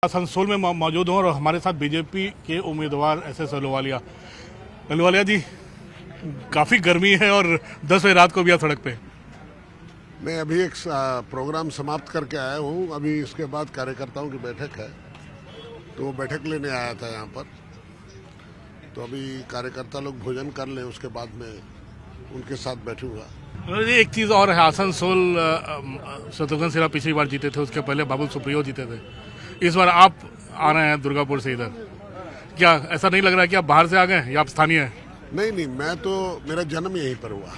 आसनसोल में मौजूद हूँ और हमारे साथ बीजेपी के उम्मीदवार एस अहलूवालिया। अहलूवालिया जी, काफ़ी गर्मी है और 10 बजे रात को भी आप सड़क पे। मैं अभी एक प्रोग्राम समाप्त करके आया हूँ। अभी इसके बाद कार्यकर्ताओं की बैठक है, तो बैठक लेने आया था यहाँ पर। तो अभी कार्यकर्ता लोग भोजन कर लें, उसके बाद मैं उनके साथ बैठूंगा। एक चीज़ और है, आसनसोल शत्रुघ्न सिन्हा पिछली बार जीते थे, उसके पहले बाबुल सुप्रियो जीते थे। इस बार आप आ रहे हैं दुर्गापुर से इधर, क्या ऐसा नहीं लग रहा है कि आप बाहर से आ गए या आप स्थानीय हैं? नहीं, मेरा जन्म यहीं पर हुआ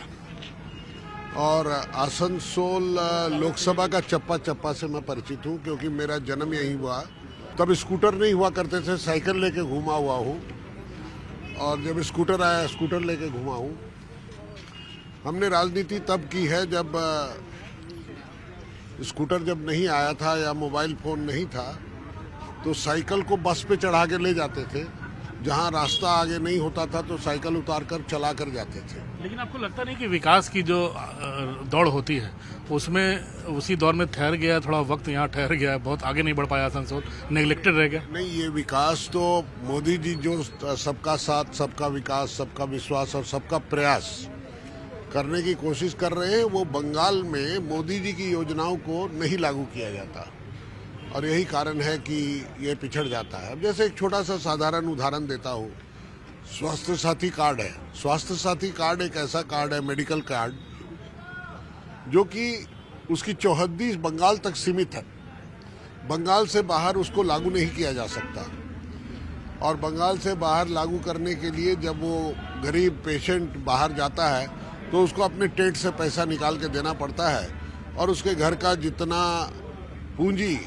और आसनसोल लोकसभा का चप्पा चप्पा से मैं परिचित हूँ, क्योंकि मेरा जन्म यहीं हुआ। तब स्कूटर नहीं हुआ करते थे, साइकिल लेके घूमा हुआ हूँ, और जब स्कूटर आया स्कूटर लेके घूमा हूँ। हमने राजनीति तब की है जब स्कूटर जब नहीं आया था या मोबाइल फोन नहीं था, तो साइकिल को बस पे चढ़ा के ले जाते थे। जहाँ रास्ता आगे नहीं होता था तो साइकिल उतार कर चला कर जाते थे। लेकिन आपको लगता नहीं कि विकास की जो दौड़ होती है उसमें उसी दौर में ठहर गया, थोड़ा वक्त यहाँ ठहर गया, बहुत आगे नहीं बढ़ पाया आसनसोल, नेग्लेक्टेड रह गया? नहीं, ये विकास तो मोदी जी जो सबका साथ, सबका विकास, सबका विश्वास और सबका प्रयास करने की कोशिश कर रहे हैं, वो बंगाल में मोदी जी की योजनाओं को नहीं लागू किया जाता, और यही कारण है कि ये पिछड़ जाता है। अब जैसे एक छोटा सा साधारण उदाहरण देता हूँ, स्वास्थ्य साथी कार्ड है। स्वास्थ्य साथी कार्ड एक ऐसा कार्ड है, मेडिकल कार्ड, जो कि उसकी चौहद्दी बंगाल तक सीमित है। बंगाल से बाहर उसको लागू नहीं किया जा सकता, और बंगाल से बाहर लागू करने के लिए जब वो गरीब पेशेंट बाहर जाता है तो उसको अपने टेट से पैसा निकाल के देना पड़ता है, और उसके घर का जितना पूंजी,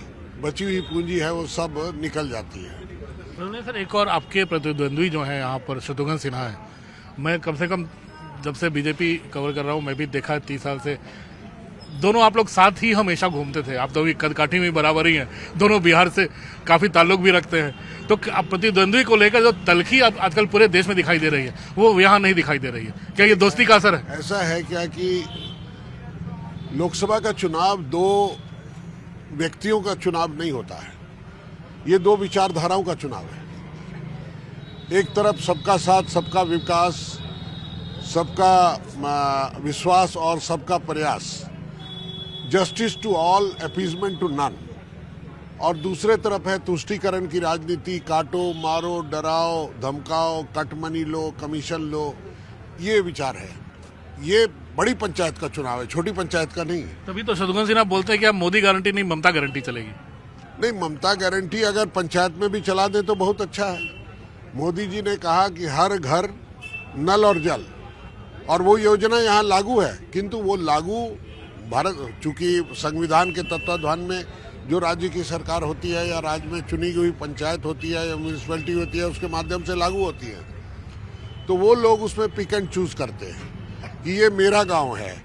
बची हुई पूंजी है, वो सब निकल जाती है। सर, एक और आपके प्रतिद्वंद्वी जो है यहाँ पर शत्रुघ्न सिन्हा है। मैं कम से कम जब से बीजेपी कवर कर रहा हूँ, मैं भी देखा है 30 साल से, दोनों आप लोग साथ ही हमेशा घूमते थे। आप तो अभी कद काठी में बराबर ही हैं, दोनों बिहार से काफ़ी ताल्लुक भी रखते हैं। तो प्रतिद्वंद्वी को लेकर जो तलखी आजकल पूरे देश में दिखाई दे रही है, वो यहाँ नहीं दिखाई दे रही है। क्या ये दोस्ती का असर है? ऐसा है क्या कि लोकसभा का चुनाव दो व्यक्तियों का चुनाव नहीं होता है, ये दो विचारधाराओं का चुनाव है। एक तरफ सबका साथ, सबका विकास, सबका विश्वास और सबका प्रयास, justice to all, appeasement to none, और दूसरे तरफ है तुष्टीकरण की राजनीति, काटो मारो, डराओ धमकाओ, कट मनी लो, कमीशन लो। ये विचार है। ये बड़ी पंचायत का चुनाव है, छोटी पंचायत का नहीं। तभी तो शत्रुघ्न सिन्हा बोलते हैं कि अब मोदी गारंटी नहीं, ममता गारंटी चलेगी। नहीं, ममता गारंटी अगर पंचायत में भी चला दे तो बहुत अच्छा है। मोदी जी ने कहा कि हर घर नल और जल, और वो योजना यहाँ लागू है, किंतु वो लागू भारत, चूंकि संविधान के तत्वाधान में जो राज्य की सरकार होती है या राज्य में चुनी हुई पंचायत होती है या म्यूनिसिपैलिटी होती है, उसके माध्यम से लागू होती है, तो वो लोग उसमें पिक एंड चूज करते हैं कि ये मेरा गांव है,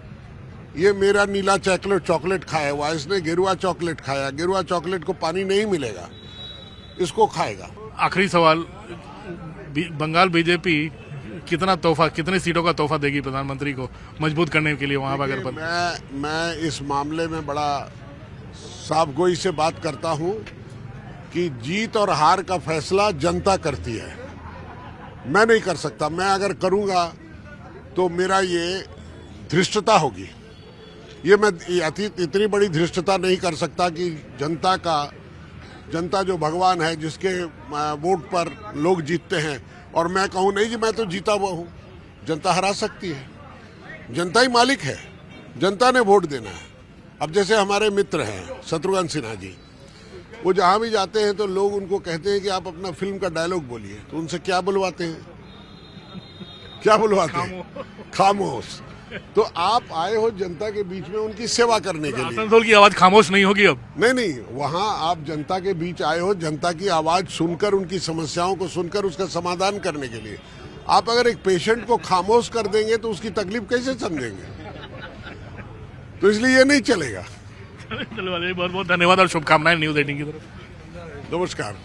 ये मेरा नीला चॉकलेट खाया हुआ, इसने गेरुआ चॉकलेट खाया, गेरुआ चॉकलेट को पानी नहीं मिलेगा, इसको खाएगा। आखिरी सवाल, बंगाल बीजेपी कितना तोहफा, कितनी सीटों का तोहफा देगी प्रधानमंत्री को मजबूत करने के लिए वहां पर? अगर मैं इस मामले में बड़ा साफगोई से बात करता हूं कि जीत और हार का फैसला जनता करती है, मैं नहीं कर सकता। मैं अगर करूंगा तो मेरा ये धृष्टता होगी। ये मैं इतनी बड़ी धृष्टता नहीं कर सकता कि जनता जो भगवान है, जिसके वोट पर लोग जीतते हैं, और मैं कहूं नहीं जी मैं तो जीता हुआ हूं। जनता हरा सकती है, जनता ही मालिक है, जनता ने वोट देना है। अब जैसे हमारे मित्र हैं शत्रुघ्न सिन्हा जी, वो जहां भी जाते हैं तो लोग उनको कहते हैं कि आप अपना फिल्म का डायलॉग बोलिए, तो उनसे क्या बुलवाते हैं? क्या बुलवाते हैं? खामोश। तो आप आए हो जनता के बीच में उनकी सेवा करने के लिए। आसनसोल की आवाज खामोश नहीं होगी अब? नहीं, वहां आप जनता के बीच आए हो, जनता की आवाज सुनकर, उनकी समस्याओं को सुनकर उसका समाधान करने के लिए। आप अगर एक पेशेंट को खामोश कर देंगे तो उसकी तकलीफ कैसे समझेंगे? तो इसलिए ये नहीं चलेगा। बहुत बहुत धन्यवाद और शुभकामनाएं न्यूज़ 18 की तरफ। नमस्कार।